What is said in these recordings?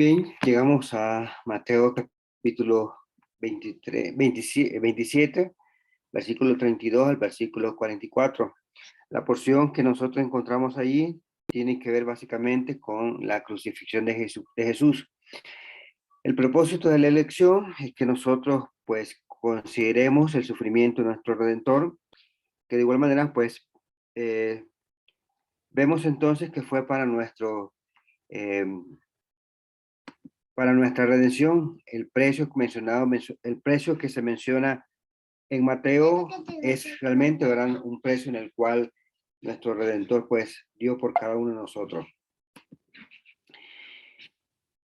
Bien, llegamos a Mateo capítulo 27, versículo 32 al versículo 44. La porción que nosotros encontramos allí tiene que ver básicamente con la crucifixión de Jesús. El propósito de la elección es que nosotros pues consideremos el sufrimiento de nuestro Redentor, que de igual manera pues eh, vemos entonces que fue eh, para nuestra redención. El precio que se menciona en Mateo es realmente, ¿verdad?, un precio en el cual nuestro Redentor pues dio por cada uno de nosotros.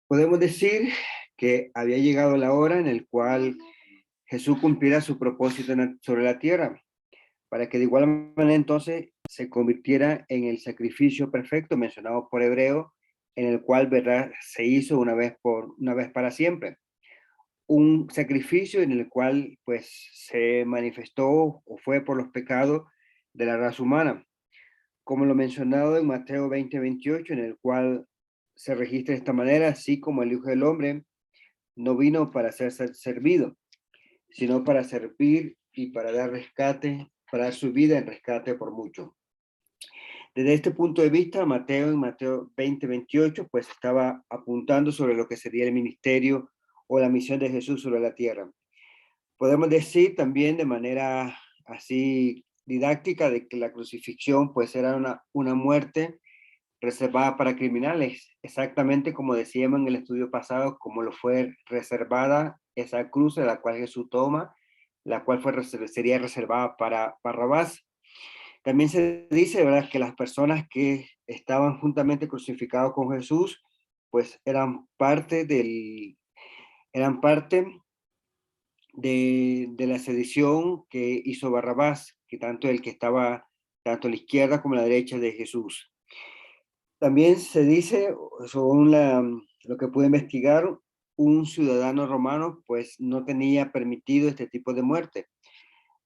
Podemos decir que había llegado la hora en el cual Jesús cumpliera su propósito sobre la tierra, para que de igual manera entonces se convirtiera en el sacrificio perfecto mencionado por Hebreo, en el cual, ¿verdad?, se hizo una vez para siempre. Un sacrificio en el cual pues se manifestó o fue por los pecados de la raza humana, como lo mencionado en Mateo 20:28, en el cual se registra de esta manera: así como el Hijo del Hombre no vino para ser servido, sino para servir y para dar rescate, para dar su vida en rescate por mucho. Desde este punto de vista, en Mateo 20:28, pues estaba apuntando sobre lo que sería el ministerio o la misión de Jesús sobre la tierra. Podemos decir también de manera así didáctica de que la crucifixión pues era una muerte reservada para criminales, exactamente como decíamos en el estudio pasado, como lo fue reservada esa cruz de la cual Jesús toma, la cual sería reservada para Barrabás. También se dice, ¿verdad?, que las personas que estaban juntamente crucificados con Jesús, pues eran parte de la sedición que hizo Barrabás, que tanto el que estaba tanto a la izquierda como a la derecha de Jesús. También se dice, según lo que pude investigar, un ciudadano romano pues no tenía permitido este tipo de muerte,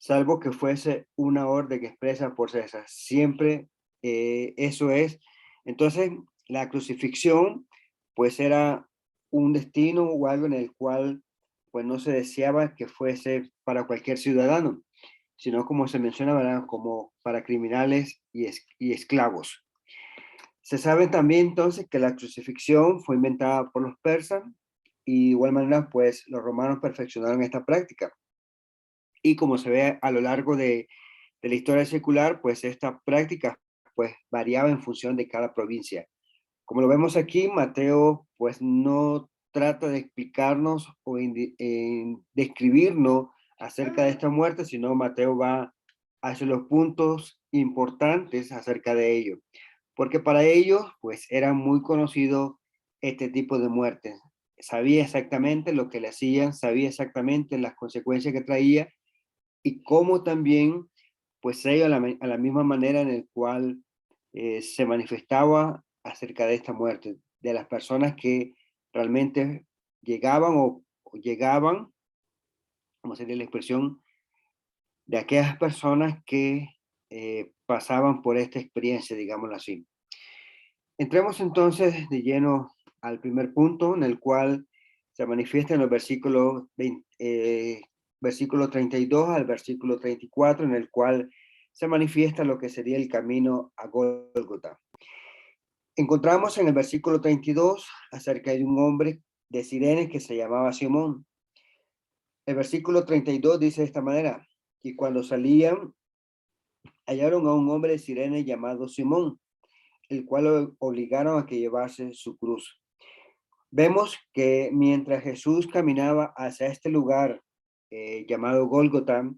salvo que fuese una orden expresa por César. Siempre eso es. Entonces, la crucifixión pues era un destino o algo en el cual pues no se deseaba que fuese para cualquier ciudadano, sino como se menciona, ¿verdad?, como para criminales y esclavos. Se sabe también entonces que la crucifixión fue inventada por los persas y de igual manera pues los romanos perfeccionaron esta práctica. Y como se ve a lo largo de la historia secular, pues esta práctica pues variaba en función de cada provincia. Como lo vemos aquí, Mateo pues no trata de explicarnos o en describirnos acerca de esta muerte, sino Mateo va hacia los puntos importantes acerca de ello, porque para ellos pues era muy conocido este tipo de muerte. Sabía exactamente lo que le hacían, sabía exactamente las consecuencias que traía y cómo también pues ellos a la misma manera en el cual se manifestaba acerca de esta muerte, de las personas que realmente llegaban o llegaban, como sería la expresión, de aquellas personas que pasaban por esta experiencia, digámoslo así. Entremos entonces de lleno al primer punto, en el cual se manifiesta en los versículo 32 al versículo 34, en el cual se manifiesta lo que sería el camino a Gólgota. Encontramos en el versículo 32 acerca de un hombre de Cirene que se llamaba Simón. El versículo 32 dice de esta manera: y cuando salían, hallaron a un hombre de Cirene llamado Simón, el cual lo obligaron a que llevase su cruz. Vemos que mientras Jesús caminaba hacia este lugar llamado Gólgota,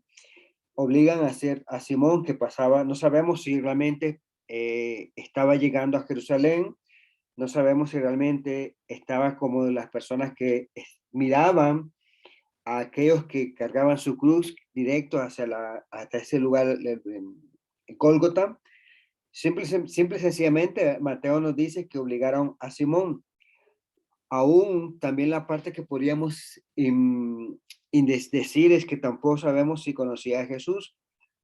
obligan a hacer a Simón que pasaba, no sabemos si realmente estaba llegando a Jerusalén, no sabemos si realmente estaba como de las personas que miraban a aquellos que cargaban su cruz directo hasta ese lugar, Gólgota. Simple y sencillamente, Mateo nos dice que obligaron a Simón. Aún también la parte que podríamos decir es que tampoco sabemos si conocía a Jesús.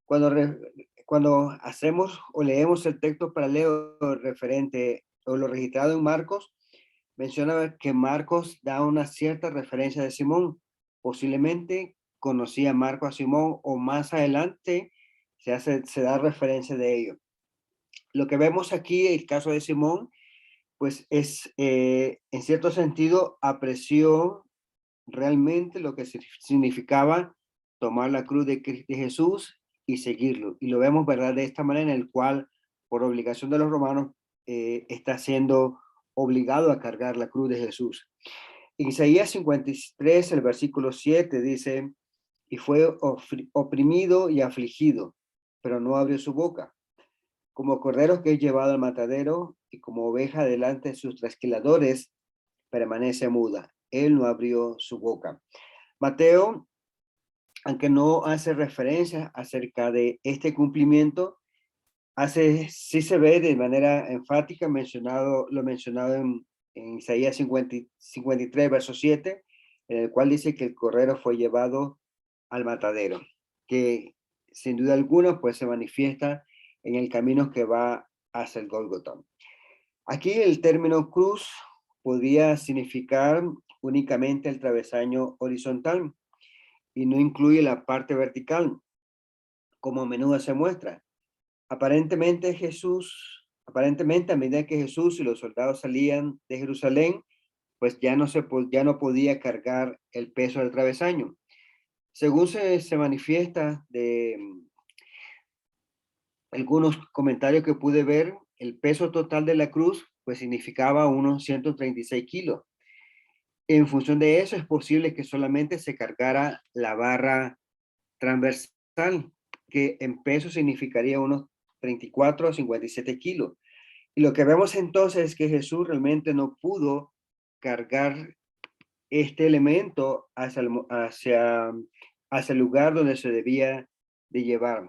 Cuando hacemos o leemos el texto paralelo referente o lo registrado en Marcos, menciona que Marcos da una cierta referencia de Simón. Posiblemente conocía Marcos a Simón o más adelante se da referencia de ello. Lo que vemos aquí, el caso de Simón, pues es, en cierto sentido, apreció realmente lo que significaba tomar la cruz de Jesús y seguirlo. Y lo vemos, ¿verdad?, de esta manera en el cual, por obligación de los romanos, está siendo obligado a cargar la cruz de Jesús. En Isaías 53, el versículo 7 dice, y fue oprimido y afligido, pero no abrió su boca. Como cordero que es llevado al matadero y como oveja delante de sus trasquiladores, permanece muda. Él no abrió su boca. Mateo, aunque no hace referencia acerca de este cumplimiento, sí se ve de manera enfática lo mencionado en Isaías 53, verso 7, en el cual dice que el cordero fue llevado al matadero, que sin duda alguna pues se manifiesta en el camino que va hacia el Gólgota. Aquí el término cruz podía significar únicamente el travesaño horizontal y no incluye la parte vertical, como a menudo se muestra. Aparentemente a medida que Jesús y los soldados salían de Jerusalén, pues ya no podía cargar el peso del travesaño. Según se manifiesta de algunos comentarios que pude ver, el peso total de la cruz pues significaba unos 136 kilos. En función de eso, es posible que solamente se cargara la barra transversal, que en peso significaría unos 34 a 57 kilos. Y lo que vemos entonces es que Jesús realmente no pudo cargar este elemento hacia el lugar donde se debía de llevar.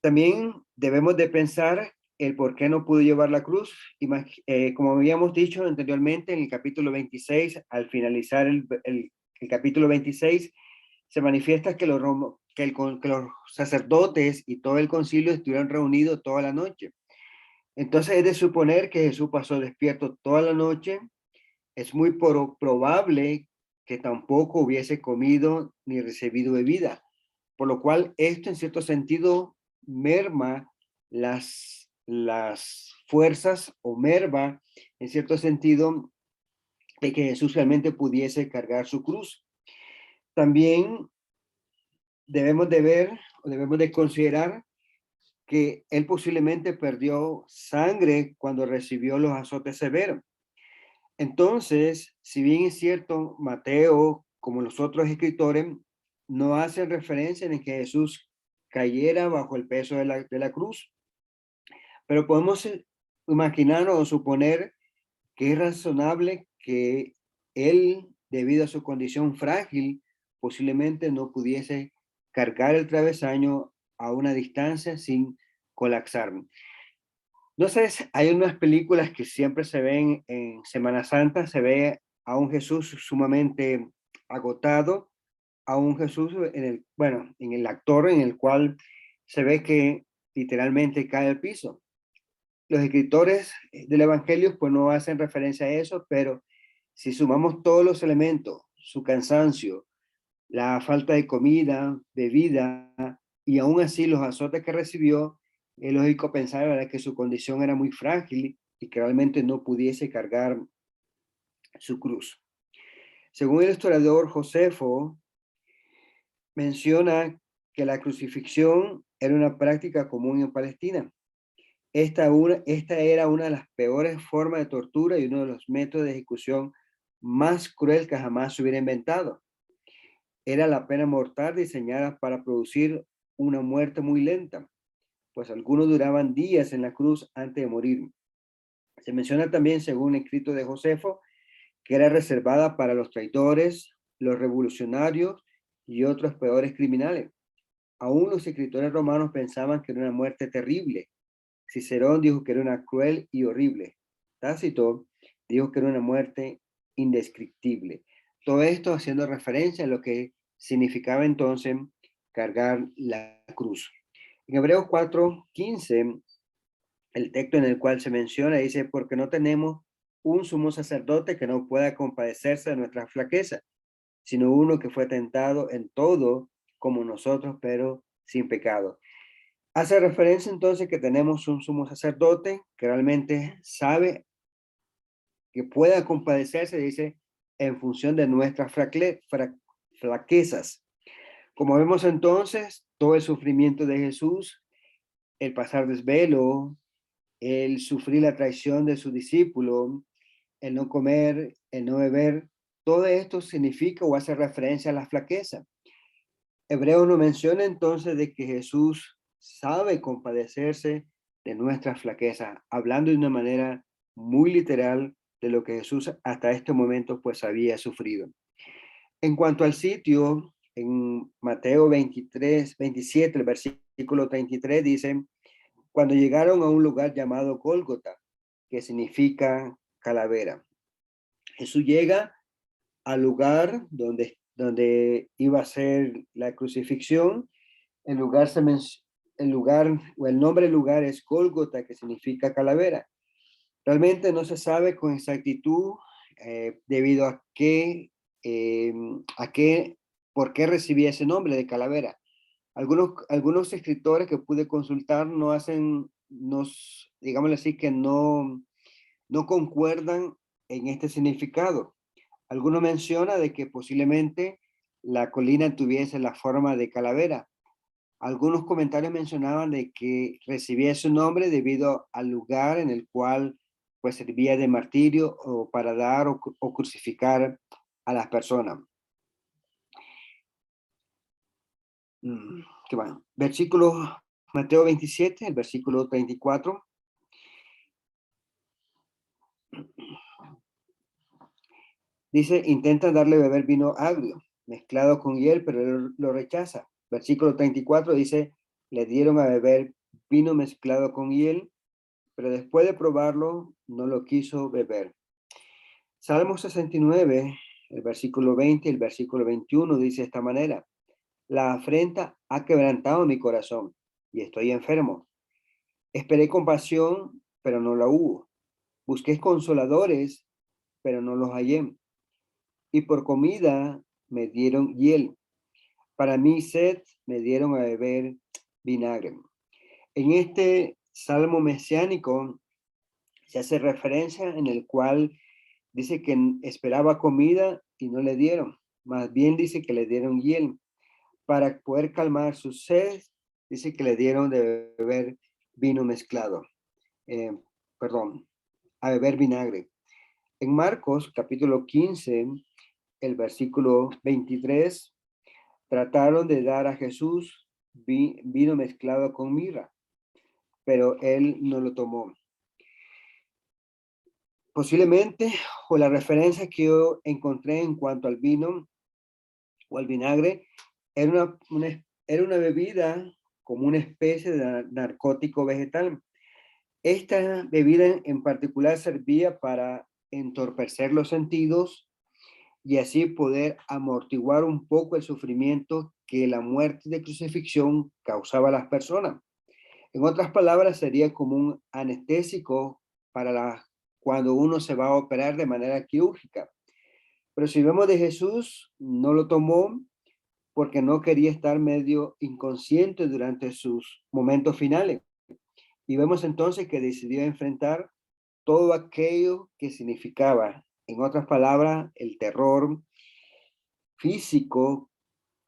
También debemos de pensar el por qué no pudo llevar la cruz. Como habíamos dicho anteriormente en el capítulo 26, al finalizar el capítulo 26, se manifiesta que que los sacerdotes y todo el concilio estuvieron reunidos toda la noche. Entonces es de suponer que Jesús pasó despierto toda la noche. Es muy probable que tampoco hubiese comido ni recibido bebida, por lo cual esto en cierto sentido merma las fuerzas o merma en cierto sentido de que Jesús realmente pudiese cargar su cruz. También debemos de considerar que él posiblemente perdió sangre cuando recibió los azotes severos. Entonces, si bien es cierto, Mateo, como los otros escritores, no hacen referencia en que Jesús cayera bajo el peso de la cruz, pero podemos imaginar o suponer que es razonable que él, debido a su condición frágil, posiblemente no pudiese cargar el travesaño a una distancia sin colapsar. No sé, hay unas películas que siempre se ven en Semana Santa, se ve a un Jesús sumamente agotado, a un Jesús en el actor en el cual se ve que literalmente cae al piso. Los escritores del Evangelio pues no hacen referencia a eso, pero si sumamos todos los elementos, su cansancio, la falta de comida, bebida, y aún así los azotes que recibió, es lógico pensar, ¿verdad?, que su condición era muy frágil y que realmente no pudiese cargar su cruz. Según el historiador Josefo, menciona que la crucifixión era una práctica común en Palestina. Esta era una de las peores formas de tortura y uno de los métodos de ejecución más cruel que jamás se hubiera inventado. Era la pena mortal diseñada para producir una muerte muy lenta, pues algunos duraban días en la cruz antes de morir. Se menciona también, según el escrito de Josefo, que era reservada para los traidores, los revolucionarios y otros peores criminales. Aún los escritores romanos pensaban que era una muerte terrible. Cicerón dijo que era una cruel y horrible. Tácito dijo que era una muerte indescriptible. Todo esto haciendo referencia a lo que significaba entonces cargar la cruz. En Hebreos 4:15, el texto en el cual se menciona dice, porque no tenemos un sumo sacerdote que no pueda compadecerse de nuestra flaqueza, sino uno que fue tentado en todo como nosotros, pero sin pecado. Hace referencia entonces que tenemos un sumo sacerdote que realmente sabe que pueda compadecerse, dice, en función de nuestras flaquezas. Como vemos entonces, todo el sufrimiento de Jesús, el pasar desvelo, el sufrir la traición de su discípulo, el no comer, el no beber, todo esto significa o hace referencia a la flaqueza. Hebreos nos menciona entonces de que Jesús sabe compadecerse de nuestra flaqueza, hablando de una manera muy literal de lo que Jesús hasta este momento pues había sufrido. En cuanto al sitio, en Mateo 27, el versículo 33 dice, cuando llegaron a un lugar llamado Gólgota, que significa calavera. Jesús llega al lugar donde iba a ser la crucifixión. El lugar o el nombre del lugar es Gólgota, que significa calavera. Realmente no se sabe con exactitud debido eh, a qué, por qué recibía ese nombre de calavera. Algunos escritores que pude consultar no hacen, digámoslo así, que no concuerdan en este significado. Algunos menciona de que posiblemente la colina tuviese la forma de calavera. Algunos comentarios mencionaban de que recibía su nombre debido al lugar en el cual pues servía de martirio o para dar o crucificar a las personas. ¿Qué más? Versículo Mateo 27, el versículo 34. Dice, intenta darle beber vino agrio, mezclado con hiel, pero él lo rechaza. Versículo 34 dice, le dieron a beber vino mezclado con hiel, pero después de probarlo, no lo quiso beber. Salmo 69, el versículo 20 y el versículo 21 dice de esta manera, la afrenta ha quebrantado mi corazón y estoy enfermo. Esperé compasión, pero no la hubo. Busqué consoladores, pero no los hallé. Y por comida me dieron hiel. Para mi sed me dieron a beber vinagre. En este salmo mesiánico se hace referencia en el cual dice que esperaba comida y no le dieron. Más bien dice que le dieron hiel. Para poder calmar su sed, dice que le dieron de beber vino mezclado. Perdón, a beber vinagre. En Marcos capítulo 15, el versículo 23, trataron de dar a Jesús vino mezclado con mirra, pero él no lo tomó. Posiblemente, o la referencia que yo encontré en cuanto al vino o al vinagre, era una bebida como una especie de narcótico vegetal. Esta bebida en particular servía para entorpecer los sentidos y así poder amortiguar un poco el sufrimiento que la muerte de crucifixión causaba a las personas. En otras palabras, sería como un anestésico para cuando uno se va a operar de manera quirúrgica. Pero si vemos de Jesús, no lo tomó porque no quería estar medio inconsciente durante sus momentos finales. Y vemos entonces que decidió enfrentar todo aquello que significaba, en otras palabras, el terror físico,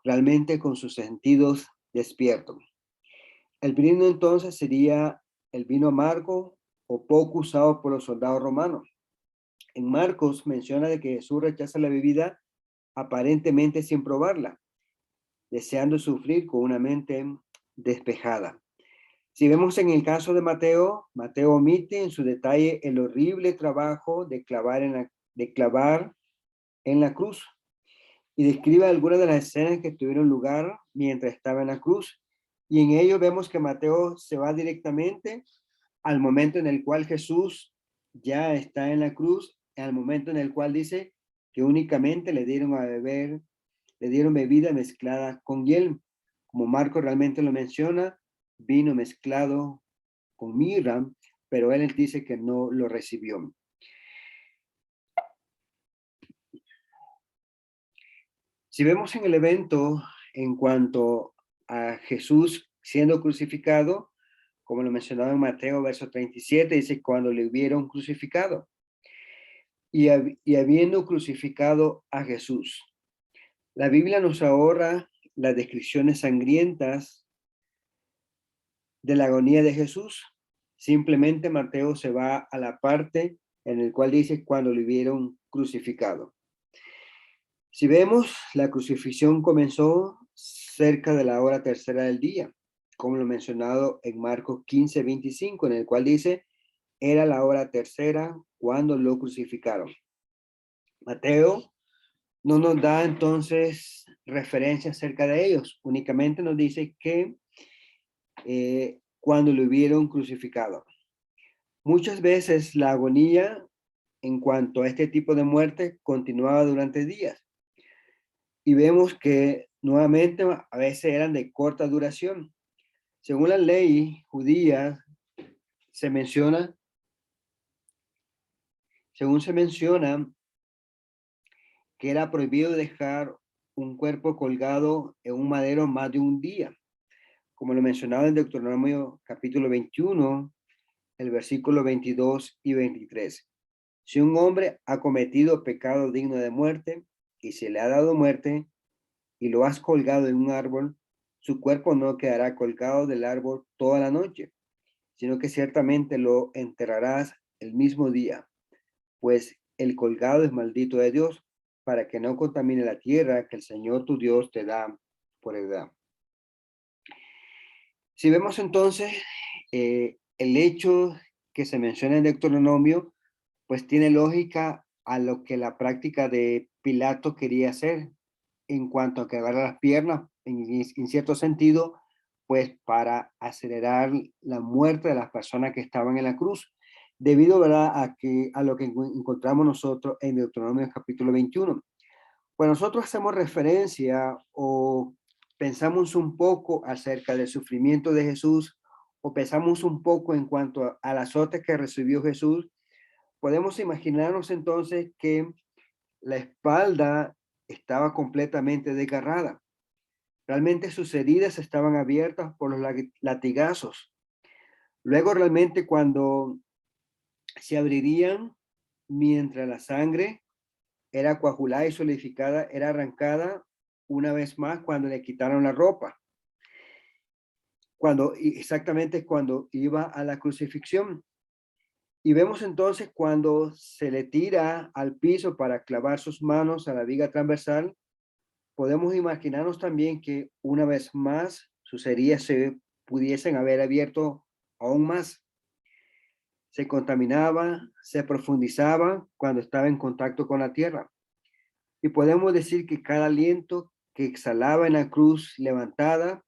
realmente con sus sentidos despiertos. El vino entonces sería el vino amargo o poco usado por los soldados romanos. En Marcos menciona de que Jesús rechaza la bebida aparentemente sin probarla, deseando sufrir con una mente despejada. Si vemos en el caso de Mateo, Mateo omite en su detalle el horrible trabajo de clavar en la cruz y describe algunas de las escenas que tuvieron lugar mientras estaba en la cruz. Y en ello vemos que Mateo se va directamente al momento en el cual Jesús ya está en la cruz, al momento en el cual dice que únicamente le dieron a beber, le dieron bebida mezclada con hiel, como Marco realmente lo menciona, vino mezclado con mirra, pero él dice que no lo recibió. Si vemos en el evento en cuanto a Jesús siendo crucificado, como lo mencionaba en Mateo, verso 37, dice, cuando le hubieron crucificado y habiendo crucificado a Jesús. La Biblia nos ahorra las descripciones sangrientas de la agonía de Jesús. Simplemente Mateo se va a la parte en el cual dice cuando le hubieron crucificado. Si vemos, la crucifixión comenzó cerca de la hora tercera del día, como lo mencionado en Marcos 15:25, en el cual dice, era la hora tercera cuando lo crucificaron. Mateo no nos da entonces referencia acerca de ellos, únicamente nos dice que cuando lo hubieron crucificado. Muchas veces la agonía en cuanto a este tipo de muerte continuaba durante días y vemos que nuevamente a veces eran de corta duración. Según la ley judía, se menciona, según se menciona, que era prohibido dejar un cuerpo colgado en un madero más de un día, como lo mencionaba en Deuteronomio capítulo 21, el versículo 22 y 23. Si un hombre ha cometido pecado digno de muerte y se le ha dado muerte y lo has colgado en un árbol, su cuerpo no quedará colgado del árbol toda la noche, sino que ciertamente lo enterrarás el mismo día, pues el colgado es maldito de Dios, para que no contamine la tierra que el Señor tu Dios te da por heredad. Si vemos entonces el hecho que se menciona en Deuteronomio, pues tiene lógica a lo que la práctica de Pilato quería hacer en cuanto a quebrar las piernas, en cierto sentido, pues para acelerar la muerte de las personas que estaban en la cruz, debido, ¿verdad?, a lo que encontramos nosotros en Deuteronomio capítulo 21. Pues nosotros hacemos referencia o pensamos un poco acerca del sufrimiento de Jesús o pensamos un poco en cuanto al azote que recibió Jesús, podemos imaginarnos entonces que la espalda estaba completamente desgarrada. Realmente sus heridas estaban abiertas por los latigazos. Luego realmente cuando se abrirían, mientras la sangre era coagulada y solidificada, era arrancada una vez más cuando le quitaron la ropa. Exactamente cuando iba a la crucifixión. Y vemos entonces cuando se le tira al piso para clavar sus manos a la viga transversal, podemos imaginarnos también que una vez más sus heridas se pudiesen haber abierto aún más. Se contaminaba, se profundizaba cuando estaba en contacto con la tierra. Y podemos decir que cada aliento que exhalaba en la cruz levantada,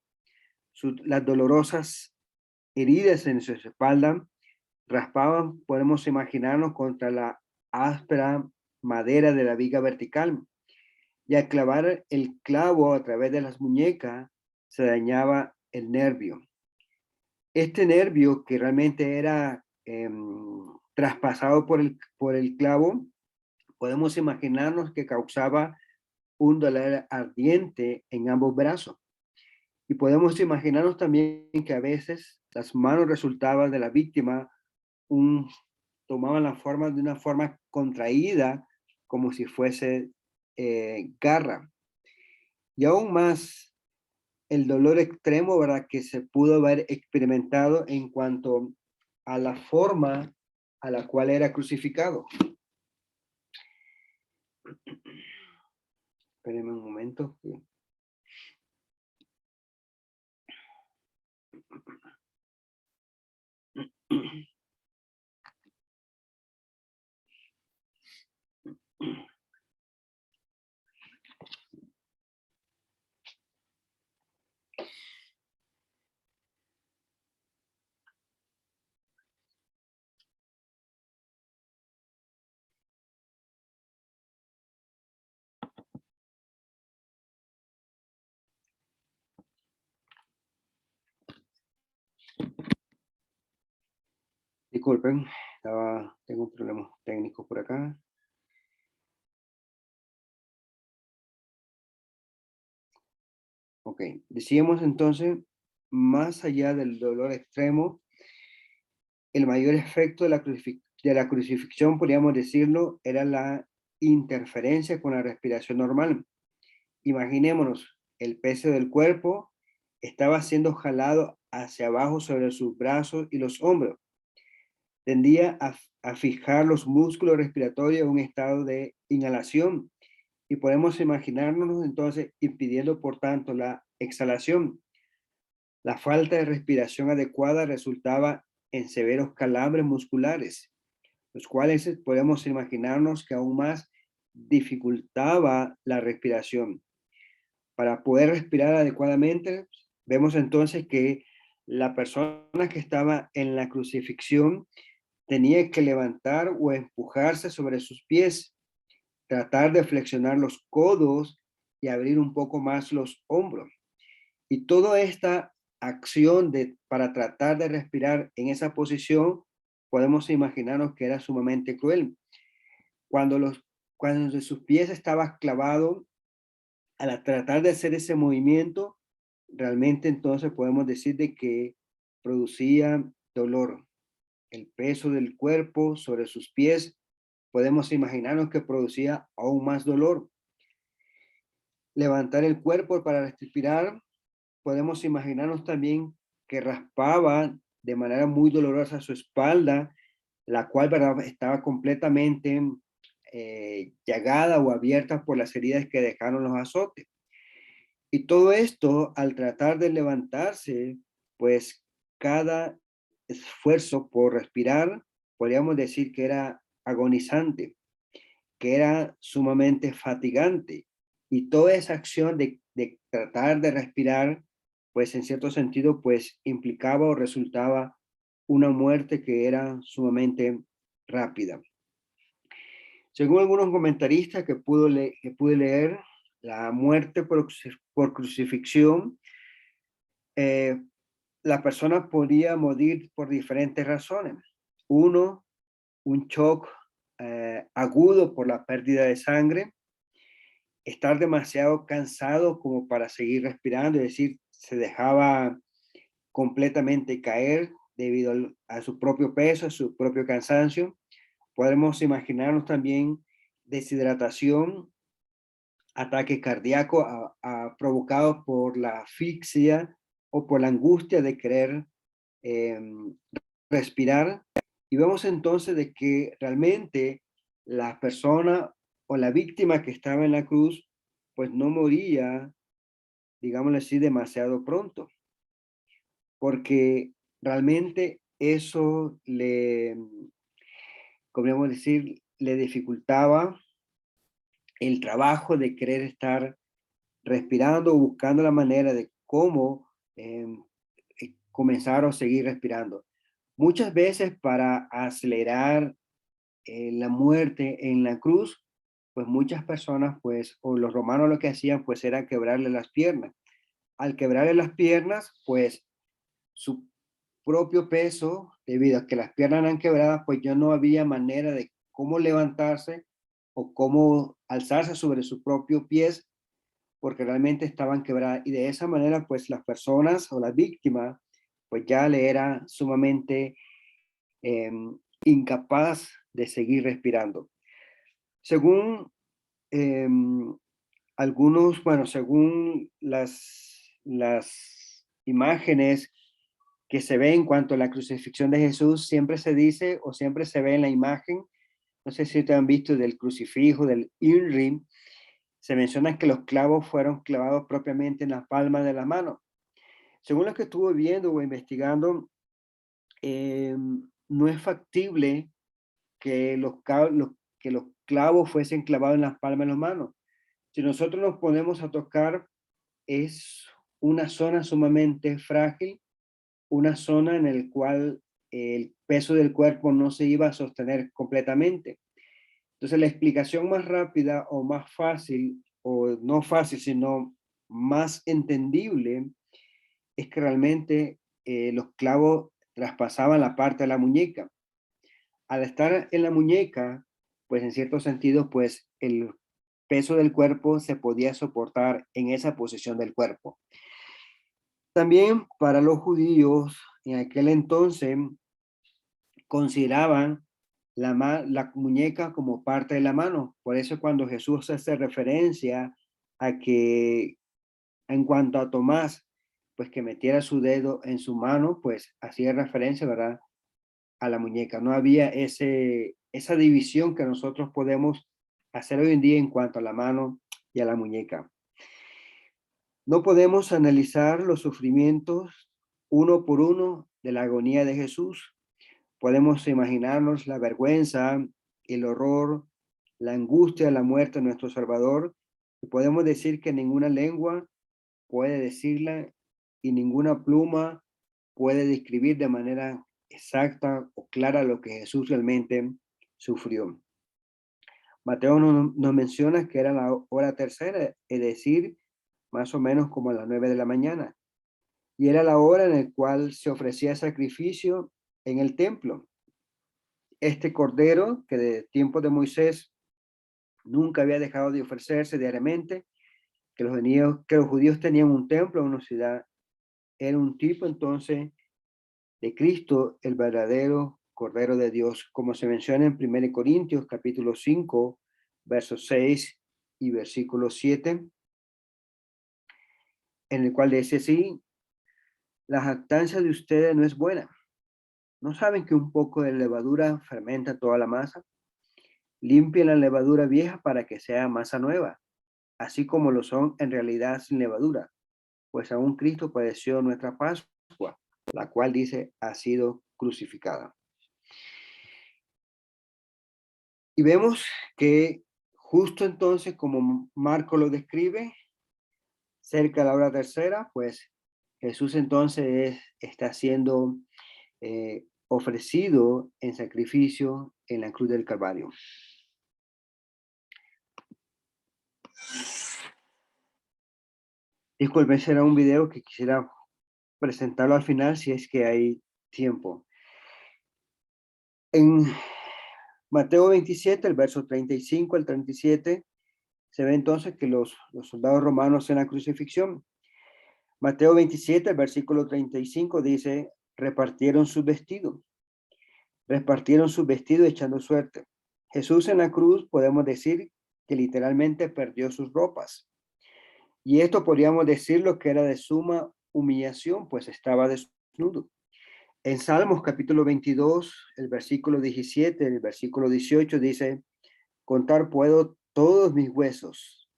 las dolorosas heridas en su espalda, raspaban, podemos imaginarnos, contra la áspera madera de la viga vertical. Y al clavar el clavo a través de las muñecas, se dañaba el nervio. Este nervio que realmente era traspasado por el clavo, podemos imaginarnos que causaba un dolor ardiente en ambos brazos. Y podemos imaginarnos también que a veces las manos resultaban de la víctima tomaban la forma de una forma contraída, como si fuese garra. Y aún más, el dolor extremo, ¿verdad?, que se pudo haber experimentado en cuanto a la forma a la cual era crucificado. Espérenme un momento. Disculpen, tengo un problema técnico por acá. Ok, decíamos entonces, más allá del dolor extremo, el mayor efecto de la crucifixión, podríamos decirlo, era la interferencia con la respiración normal. Imaginémonos, el peso del cuerpo estaba siendo jalado hacia abajo sobre sus brazos y los hombros. Tendía a fijar los músculos respiratorios en un estado de inhalación y podemos imaginarnos entonces impidiendo, por tanto, la exhalación. La falta de respiración adecuada resultaba en severos calambres musculares, los cuales podemos imaginarnos que aún más dificultaba la respiración. Para poder respirar adecuadamente, vemos entonces que la persona que estaba en la crucifixión tenía que levantar o empujarse sobre sus pies, tratar de flexionar los codos y abrir un poco más los hombros. Y toda esta acción para tratar de respirar en esa posición, podemos imaginarnos que era sumamente cruel. Cuando, cuando de sus pies estaba clavado, al tratar de hacer ese movimiento, realmente entonces podemos decir de que producía dolor. El peso del cuerpo sobre sus pies, podemos imaginarnos que producía aún más dolor. Levantar el cuerpo para respirar, podemos imaginarnos también que raspaba de manera muy dolorosa su espalda, la cual, ¿verdad?, estaba completamente llagada o abierta por las heridas que dejaron los azotes. Y todo esto, al tratar de levantarse, pues cada esfuerzo por respirar, podríamos decir que era agonizante, que era sumamente fatigante. Y toda esa acción de tratar de respirar, pues en cierto sentido, pues implicaba o resultaba una muerte que era sumamente rápida. Según algunos comentaristas que pude leer, la muerte por crucifixión, eh, la persona podía morir por diferentes razones. Uno, un shock agudo por la pérdida de sangre, estar demasiado cansado como para seguir respirando, es decir, se dejaba completamente caer debido a su propio peso, a su propio cansancio. Podemos imaginarnos también deshidratación, ataque cardíaco provocado por la asfixia o por la angustia de querer eh, respirar. Y vemos entonces de que realmente la persona o la víctima que estaba en la cruz, pues no moría, digámoslo así, demasiado pronto, porque realmente eso le, podríamos decir, le dificultaba el trabajo de querer estar respirando, buscando la manera de cómo comenzar o seguir respirando. Muchas veces para acelerar la muerte en la cruz, pues muchas personas, pues, o los romanos lo que hacían, pues era quebrarle las piernas. Al quebrarle las piernas, pues su propio peso, debido a que las piernas eran quebradas, pues ya no había manera de cómo levantarse o cómo alzarse sobre sus propios pies, porque realmente estaban quebradas. Y de esa manera, pues las personas o las víctimas, pues ya le era sumamente eh, incapaz de seguir respirando. Según eh, algunos, bueno, según las imágenes que se ve en cuanto a la crucifixión de Jesús, siempre se dice o siempre se ve en la imagen, no sé si te han visto del crucifijo, del INRI, se menciona que los clavos fueron clavados propiamente en la palma de la mano. Según lo que estuve viendo o investigando, no es factible que que los clavos fuesen clavados en las palmas de las manos. Si nosotros nos ponemos a tocar, es una zona sumamente frágil, una zona en la cual el peso del cuerpo no se iba a sostener completamente. Entonces, la explicación más rápida o más fácil, o no fácil, sino más entendible, es que realmente los clavos traspasaban la parte de la muñeca. Al estar en la muñeca, pues en cierto sentido, pues peso del cuerpo se podía soportar en esa posición del cuerpo. También para los judíos en aquel entonces consideraban la muñeca como parte de la mano. Por eso cuando Jesús hace referencia a que en cuanto a Tomás, pues que metiera su dedo en su mano, pues hacía referencia, ¿verdad?, a la muñeca. No había esa división que nosotros podemos hacer hoy en día en cuanto a la mano y a la muñeca. No podemos analizar los sufrimientos uno por uno de la agonía de Jesús. Podemos imaginarnos la vergüenza, el horror, la angustia, la muerte de nuestro Salvador. Y podemos decir que ninguna lengua puede decirla y ninguna pluma puede describir de manera exacta o clara lo que Jesús realmente sufrió. Mateo nos menciona que era la hora tercera, es decir, más o menos como a las 9 de la mañana. Y era la hora en la cual se ofrecía sacrificio en el templo. Este cordero, que de tiempo de Moisés nunca había dejado de ofrecerse diariamente, que los judíos tenían un templo en una ciudad, era un tipo entonces de Cristo, el verdadero Cordero de Dios, como se menciona en 1 Corintios capítulo 5, versos 6 y versículo 7, en el cual dice así: la jactancia de ustedes no es buena. ¿No saben que un poco de levadura fermenta toda la masa? Limpien la levadura vieja para que sea masa nueva, así como lo son en realidad sin levadura, pues aún Cristo padeció nuestra Pascua, la cual dice ha sido crucificada. Y vemos que justo entonces, como Marco lo describe, cerca de la hora tercera, pues Jesús entonces está siendo ofrecido en sacrificio en la cruz del Calvario. Disculpe, ese era un video que quisiera presentarlo al final si es que hay tiempo. En Mateo 27, el verso 35 al 37, se ve entonces que los soldados romanos en la crucifixión. Mateo 27, el versículo 35 dice: repartieron sus vestidos echando suerte. Jesús en la cruz podemos decir que literalmente perdió sus ropas. Y esto podríamos decirlo que era de suma humillación, pues estaba desnudo. En Salmos capítulo 22, el versículo 17, el versículo 18 dice: contar puedo todos mis huesos.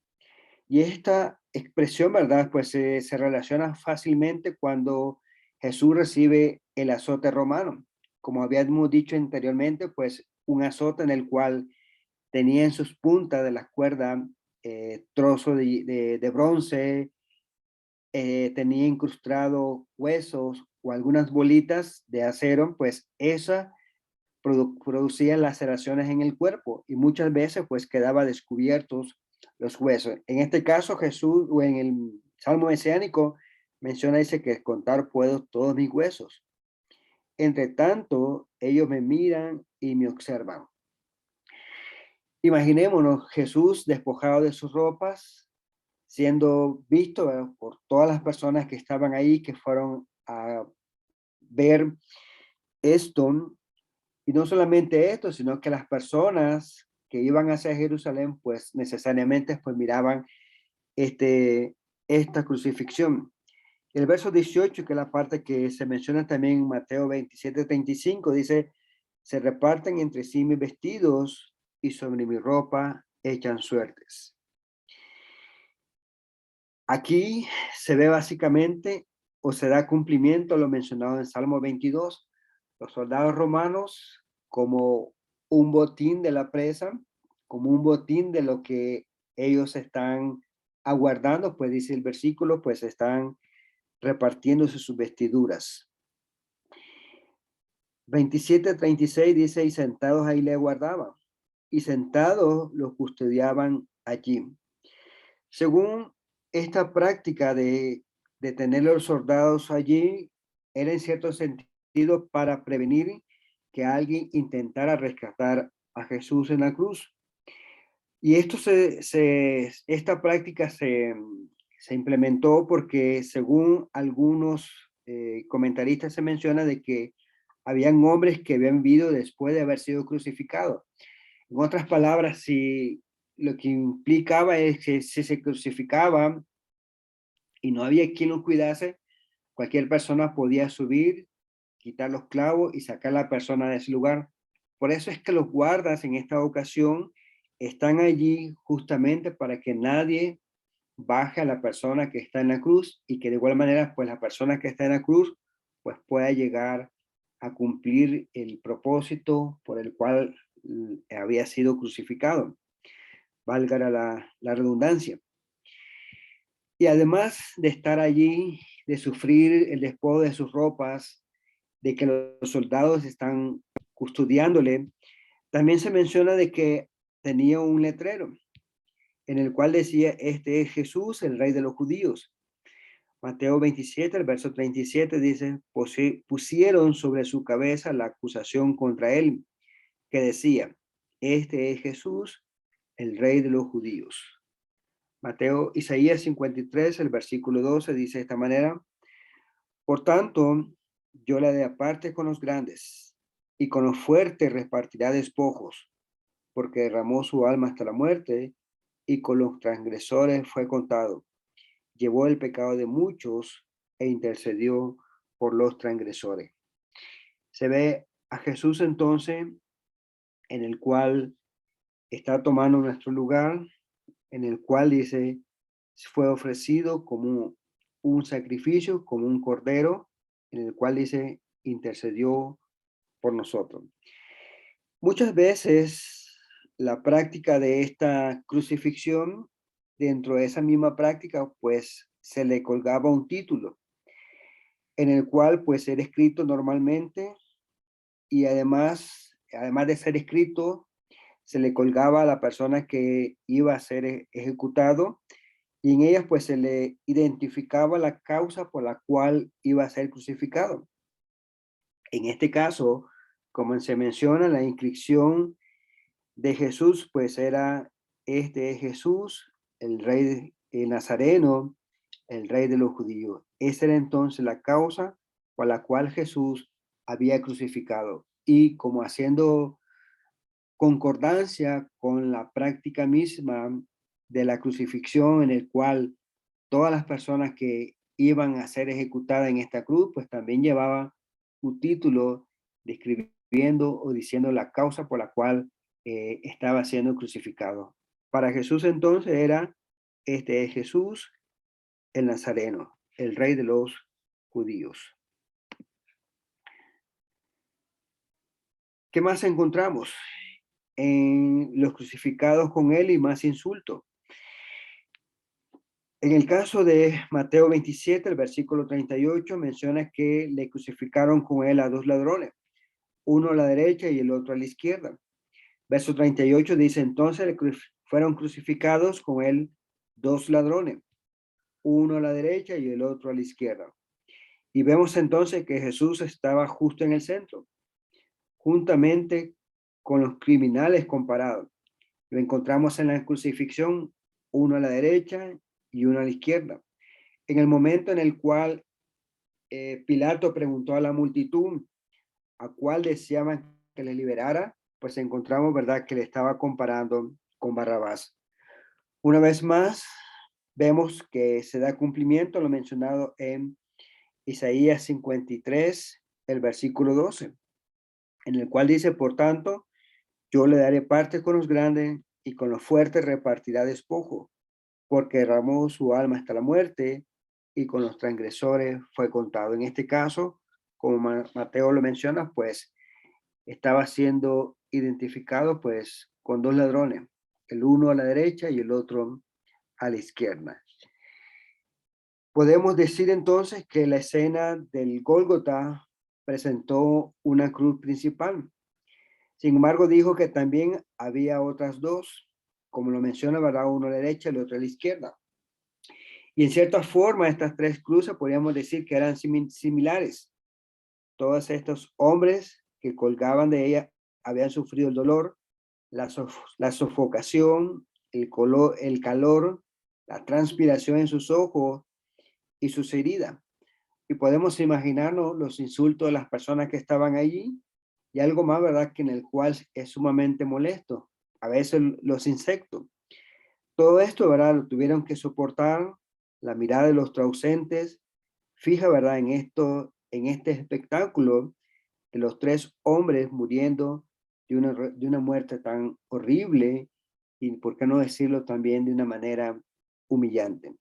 Y esta expresión, ¿verdad?, pues se relaciona fácilmente cuando Jesús recibe el azote romano. Como habíamos dicho anteriormente, pues un azote en el cual tenía en sus puntas de las cuerdas trozo de bronce, tenía incrustado huesos o algunas bolitas de acero, pues esa producía laceraciones en el cuerpo y muchas veces pues quedaba descubiertos los huesos. En este caso Jesús, o en el Salmo mesiánico, menciona, dice que contar puedo todos mis huesos. Entre tanto, ellos me miran y me observan. Imaginémonos Jesús despojado de sus ropas, siendo visto, ¿verdad?, por todas las personas que estaban ahí, que fueron a ver esto. Y no solamente esto, sino que las personas que iban hacia Jerusalén, pues necesariamente pues miraban esta crucifixión. El verso 18, que es la parte que se menciona también en Mateo 27:35, dice: se reparten entre sí mis vestidos y sobre mi ropa echan suertes. Aquí se ve básicamente o se da cumplimiento a lo mencionado en Salmo 22. Los soldados romanos, como un botín de la presa, como un botín de lo que ellos están aguardando, pues dice el versículo, pues están repartiéndose sus vestiduras. 27:36 dice: y sentados ahí le aguardaban, y sentados los custodiaban allí. Según esta práctica de tener los soldados allí, era en cierto sentido para prevenir que alguien intentara rescatar a Jesús en la cruz. Y esta práctica se implementó porque según algunos comentaristas se menciona de que habían hombres que habían vivido después de haber sido crucificados. En otras palabras, si lo que implicaba es que si se crucificaba y no había quien lo cuidase, cualquier persona podía subir, quitar los clavos y sacar a la persona de ese lugar. Por eso es que los guardas en esta ocasión están allí justamente para que nadie baje a la persona que está en la cruz y que de igual manera pues la persona que está en la cruz pues pueda llegar a cumplir el propósito por el cual había sido crucificado, valga la redundancia. Y además de estar allí, de sufrir el despojo de sus ropas, de que los soldados están custodiándole, también se menciona de que tenía un letrero en el cual decía, este es Jesús, el rey de los judíos. Mateo 27, el verso 37 dice, pusieron sobre su cabeza la acusación contra él, que decía, este es Jesús, el rey de los judíos. Isaías 53, el versículo 12 dice de esta manera, por tanto, yo la de aparte con los grandes y con los fuertes repartirá despojos, porque derramó su alma hasta la muerte y con los transgresores fue contado. Llevó el pecado de muchos e intercedió por los transgresores. Se ve a Jesús entonces en el cual está tomando nuestro lugar, en el cual dice, fue ofrecido como un sacrificio, como un cordero, en el cual dice, intercedió por nosotros. Muchas veces la práctica de esta crucifixión, dentro de esa misma práctica, pues se le colgaba un título, en el cual pues era escrito normalmente y además de ser escrito, se le colgaba a la persona que iba a ser ejecutado y en ellas pues se le identificaba la causa por la cual iba a ser crucificado. En este caso, como se menciona, la inscripción de Jesús pues era, este es Jesús, el rey el nazareno, el rey de los judíos. Esa era entonces la causa por la cual Jesús había crucificado. Y como haciendo concordancia con la práctica misma de la crucifixión en el cual todas las personas que iban a ser ejecutadas en esta cruz, pues también llevaban un título describiendo o diciendo la causa por la cual estaba siendo crucificado. Para Jesús entonces era, este es Jesús el Nazareno, el rey de los judíos. ¿Qué más encontramos? En los crucificados con él y más insultos. En el caso de Mateo 27, el versículo 38, menciona que le crucificaron con él a dos ladrones, uno a la derecha y el otro a la izquierda. Verso 38 dice, entonces fueron crucificados con él dos ladrones, uno a la derecha y el otro a la izquierda. Y vemos entonces que Jesús estaba justo en el centro, juntamente con los criminales comparados. Lo encontramos en la crucifixión, uno a la derecha y uno a la izquierda. En el momento en el cual Pilato preguntó a la multitud a cuál deseaban que le liberara, pues encontramos, ¿verdad?, que le estaba comparando con Barrabás. Una vez más, vemos que se da cumplimiento a lo mencionado en Isaías 53, el versículo 12, en el cual dice, por tanto, yo le daré parte con los grandes y con los fuertes repartirá despojo, porque derramó su alma hasta la muerte y con los transgresores fue contado. En este caso, como Mateo lo menciona, pues estaba siendo identificado pues con dos ladrones, el uno a la derecha y el otro a la izquierda. Podemos decir entonces que la escena del Gólgota presentó una cruz principal. Sin embargo, dijo que también había otras dos, como lo menciona, ¿verdad? Uno a la derecha y el otro a la izquierda. Y en cierta forma, estas tres cruces podríamos decir que eran similares. Todos estos hombres que colgaban de ella habían sufrido el dolor, la sofocación el calor, la transpiración en sus ojos y sus heridas. Y podemos imaginarnos los insultos de las personas que estaban allí y algo más, ¿verdad? Que en el cual es sumamente molesto. A veces los insectos. Todo esto, ¿verdad? Lo tuvieron que soportar, la mirada de los traducentes, fija, ¿verdad? En este espectáculo de los tres hombres muriendo de una muerte tan horrible y, por qué no decirlo, también de una manera humillante.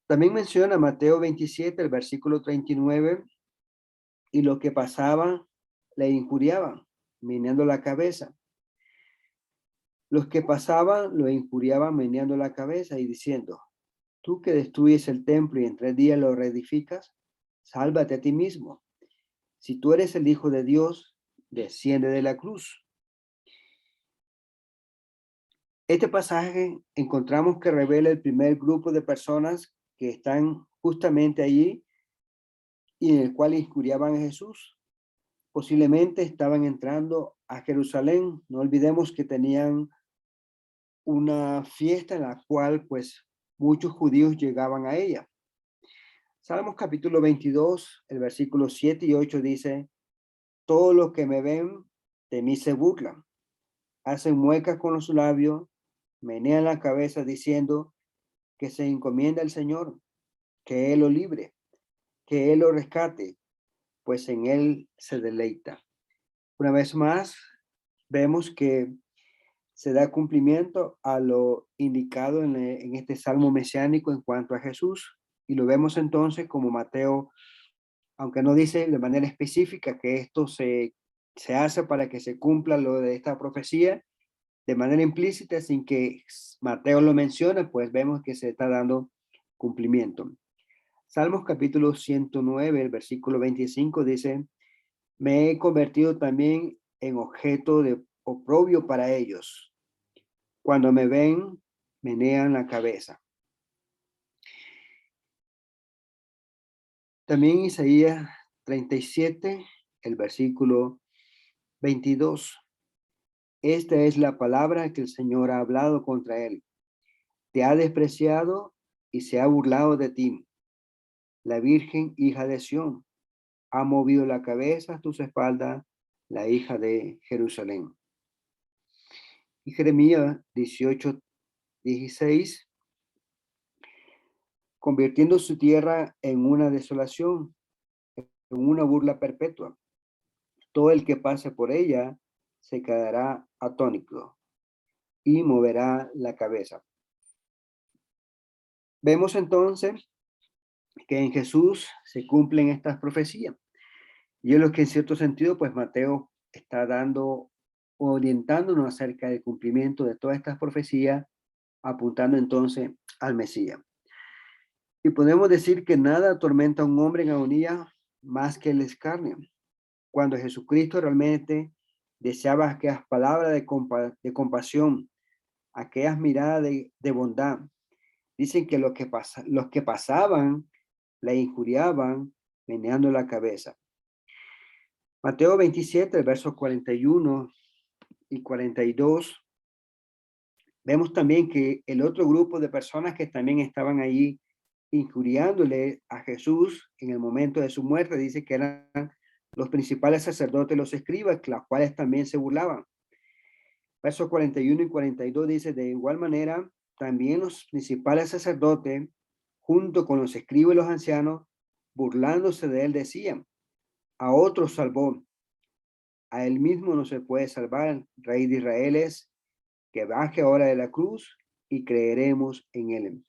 También menciona Mateo 27, el versículo 39, y lo que pasaba le injuriaban, meneando la cabeza. Los que pasaban lo injuriaban meneando la cabeza y diciendo, tú que destruyes el templo y en 3 días lo reedificas, sálvate a ti mismo. Si tú eres el Hijo de Dios, desciende de la cruz. Este pasaje encontramos que revela el primer grupo de personas que están justamente allí y en el cual injuriaban a Jesús. Posiblemente estaban entrando a Jerusalén. No olvidemos que tenían una fiesta en la cual pues muchos judíos llegaban a ella. Salmos capítulo 22, el versículo 7 y 8 dice, todos los que me ven de mí se burlan, hacen muecas con los labios, menean la cabeza diciendo que se encomienda al Señor, que Él lo libre, que Él lo rescate, pues en Él se deleita. Una vez más, vemos que se da cumplimiento a lo indicado en este salmo mesiánico en cuanto a Jesús. Y lo vemos entonces como Mateo, aunque no dice de manera específica que esto se hace para que se cumpla lo de esta profecía, de manera implícita, sin que Mateo lo mencione, pues vemos que se está dando cumplimiento. Salmos capítulo 109, el versículo 25 dice, me he convertido también en objeto de oprobio para ellos. Cuando me ven, menean la cabeza. También Isaías 37, el versículo 22. Esta es la palabra que el Señor ha hablado contra él. Te ha despreciado y se ha burlado de ti. La Virgen, hija de Sión, ha movido la cabeza a tus espaldas, la hija de Jerusalén. Y Jeremías 18, 16, convirtiendo su tierra en una desolación, en una burla perpetua. Todo el que pase por ella se quedará atónito y moverá la cabeza. Vemos entonces que en Jesús se cumplen estas profecías. Y es lo que en cierto sentido, pues Mateo está dando, orientándonos acerca del cumplimiento de todas estas profecías, apuntando entonces al Mesías. Y podemos decir que nada atormenta a un hombre en agonía más que el escarnio. Cuando Jesucristo realmente deseaba aquellas palabras de compasión, aquellas miradas de bondad, dicen que los que pasaban la injuriaban meneando la cabeza. Mateo 27, versos 41 y 42, vemos también que el otro grupo de personas que también estaban allí injuriándole a Jesús en el momento de su muerte, dice que eran los principales sacerdotes, los escribas, los cuales también se burlaban. Versos 41 y 42 dice, de igual manera, también los principales sacerdotes, junto con los escribas y los ancianos, burlándose de él, decían, a otros salvó, a él mismo no se puede salvar, Rey de Israel es, que baje ahora de la cruz y creeremos en él.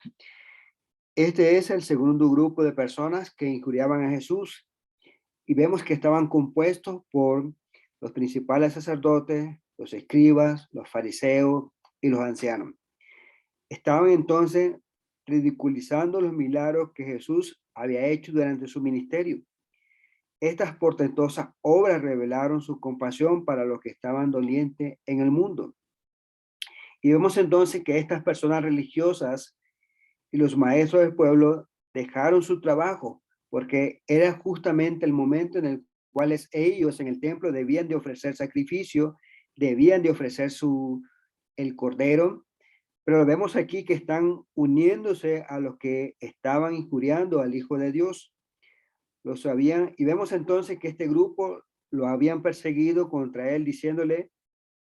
Este es el segundo grupo de personas que injuriaban a Jesús y vemos que estaban compuestos por los principales sacerdotes, los escribas, los fariseos y los ancianos. Estaban entonces ridiculizando los milagros que Jesús había hecho durante su ministerio. Estas portentosas obras revelaron su compasión para los que estaban dolientes en el mundo. Y vemos entonces que estas personas religiosas y los maestros del pueblo dejaron su trabajo porque era justamente el momento en el cual ellos en el templo debían de ofrecer sacrificio, debían de ofrecer el cordero Pero vemos aquí que están uniéndose a los que estaban injuriando al Hijo de Dios. Lo sabían, y vemos entonces que este grupo lo habían perseguido contra él, diciéndole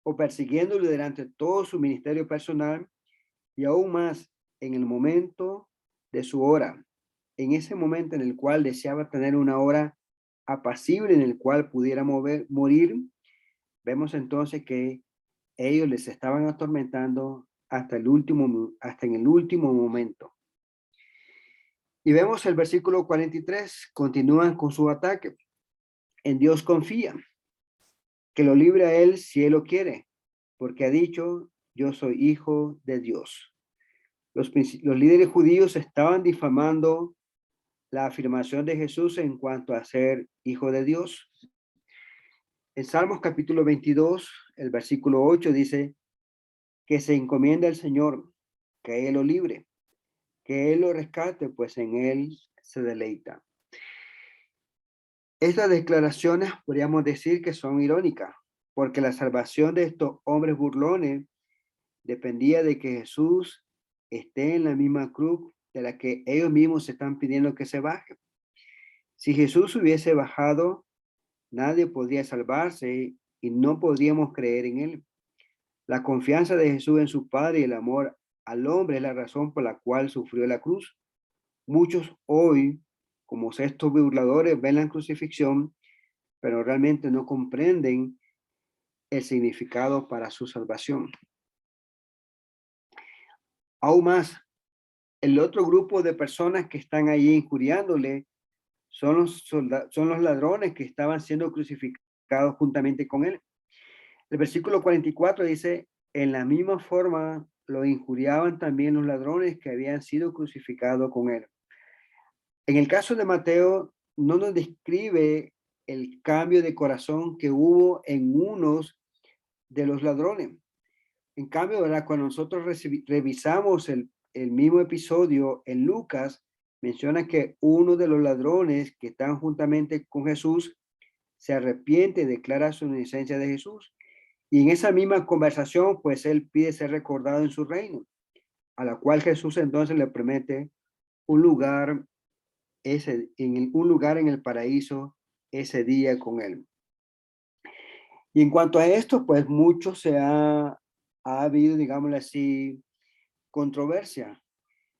o persiguiéndole durante todo su ministerio personal, y aún más en el momento de su hora, en ese momento en el cual deseaba tener una hora apacible en el cual pudiera morir. Vemos entonces que ellos les estaban atormentando hasta en el último momento. Y vemos el versículo 43, continúan con su ataque. En Dios confía, que lo libre a él si él lo quiere, porque ha dicho, yo soy hijo de Dios. Los líderes judíos estaban difamando la afirmación de Jesús en cuanto a ser hijo de Dios. En Salmos capítulo 22, el versículo 8 dice, que se encomienda al Señor, que Él lo libre, que Él lo rescate, pues en Él se deleita. Estas declaraciones podríamos decir que son irónicas, porque la salvación de estos hombres burlones dependía de que Jesús esté en la misma cruz de la que ellos mismos están pidiendo que se baje. Si Jesús hubiese bajado, nadie podría salvarse y no podríamos creer en Él. La confianza de Jesús en su Padre y el amor al hombre es la razón por la cual sufrió la cruz. Muchos hoy, como estos burladores, ven la crucifixión, pero realmente no comprenden el significado para su salvación. Aún más, el otro grupo de personas que están allí injuriándole son los ladrones que estaban siendo crucificados juntamente con él. El versículo 44 dice, en la misma forma lo injuriaban también los ladrones que habían sido crucificados con él. En el caso de Mateo, no nos describe el cambio de corazón que hubo en unos de los ladrones. En cambio, ¿verdad? Cuando nosotros revisamos el mismo episodio en Lucas, menciona que uno de los ladrones que están juntamente con Jesús se arrepiente y declara su inocencia de Jesús. Y en esa misma conversación, pues él pide ser recordado en su reino, a la cual Jesús entonces le promete un lugar, un lugar en el paraíso ese día con él. Y en cuanto a esto, pues mucho ha habido, digámoslo así, controversia.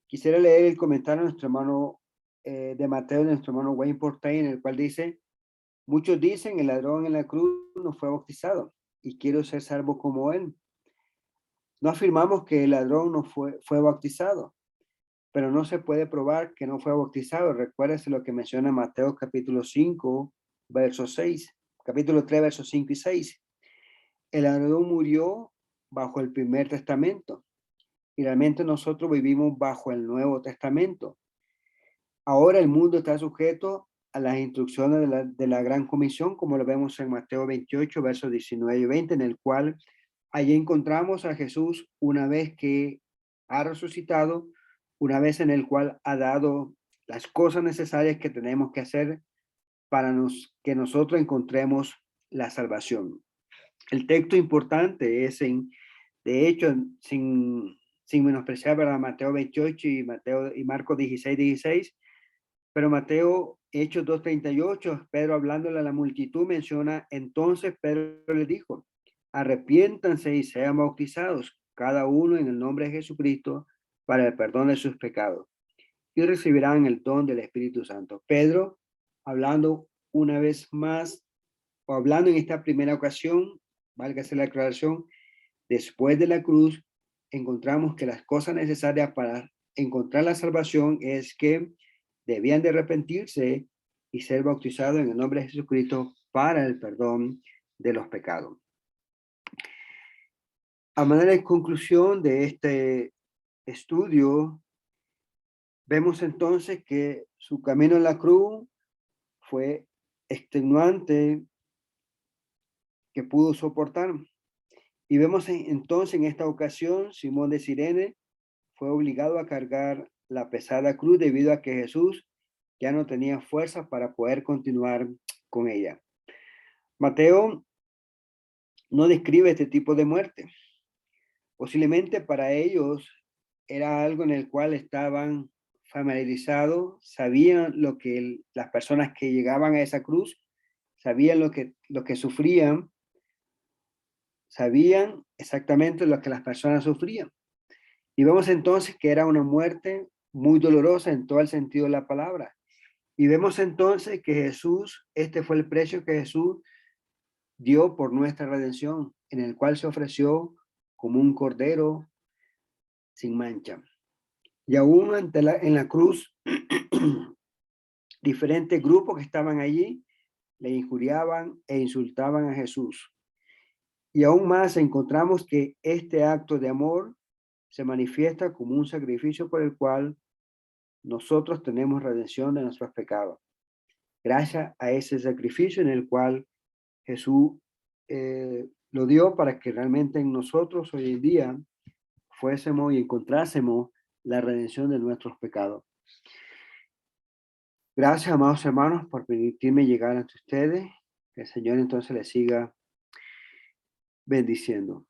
Quisiera leer el comentario de nuestro hermano de Mateo, de nuestro hermano Wayne Portay, en el cual dice, muchos dicen el ladrón en la cruz no fue bautizado y quiero ser salvo como él. No afirmamos que el ladrón no fue bautizado, pero no se puede probar que no fue bautizado. Recuérdese lo que menciona Mateo capítulo 5, verso 6, capítulo 3, versos 5 y 6. El ladrón murió bajo el primer testamento y realmente nosotros vivimos bajo el Nuevo Testamento. Ahora el mundo está sujeto a las instrucciones de la Gran Comisión, como lo vemos en Mateo 28, versos 19 y 20, en el cual allí encontramos a Jesús una vez que ha resucitado, una vez en el cual ha dado las cosas necesarias que tenemos que hacer para que nosotros encontremos la salvación. El texto importante es de hecho, sin menospreciar a Mateo 28 y Marcos 16, pero Mateo Hechos 2:38, Pedro hablándole a la multitud menciona, entonces Pedro le dijo, arrepiéntanse y sean bautizados, cada uno en el nombre de Jesucristo, para el perdón de sus pecados, y recibirán el don del Espíritu Santo. Pedro, hablando una vez más, o hablando en esta primera ocasión, válgase la aclaración, después de la cruz, encontramos que las cosas necesarias para encontrar la salvación es que debían de arrepentirse y ser bautizados en el nombre de Jesucristo para el perdón de los pecados. A manera de conclusión de este estudio, vemos entonces que su camino en la cruz fue extenuante, que pudo soportar. Y vemos entonces en esta ocasión, Simón de Cirene fue obligado a cargar la pesada cruz debido a que Jesús ya no tenía fuerza para poder continuar con ella. Mateo no describe este tipo de muerte, Posiblemente para ellos era algo en el cual estaban familiarizados, sabían lo que las personas que llegaban a esa cruz, sabían lo que sufrían, sabían exactamente lo que las personas sufrían. Y vemos entonces que era una muerte muy dolorosa en todo el sentido de la palabra. Y vemos entonces que Jesús, este fue el precio que Jesús dio por nuestra redención, en el cual se ofreció como un cordero sin mancha. Y aún en la cruz, diferentes grupos que estaban allí le injuriaban e insultaban a Jesús. Y aún más encontramos que este acto de amor se manifiesta como un sacrificio por el cual nosotros tenemos redención de nuestros pecados. Gracias a ese sacrificio en el cual Jesús lo dio para que realmente en nosotros hoy en día fuésemos y encontrásemos la redención de nuestros pecados. Gracias, amados hermanos, por permitirme llegar ante ustedes. Que el Señor entonces les siga bendiciendo.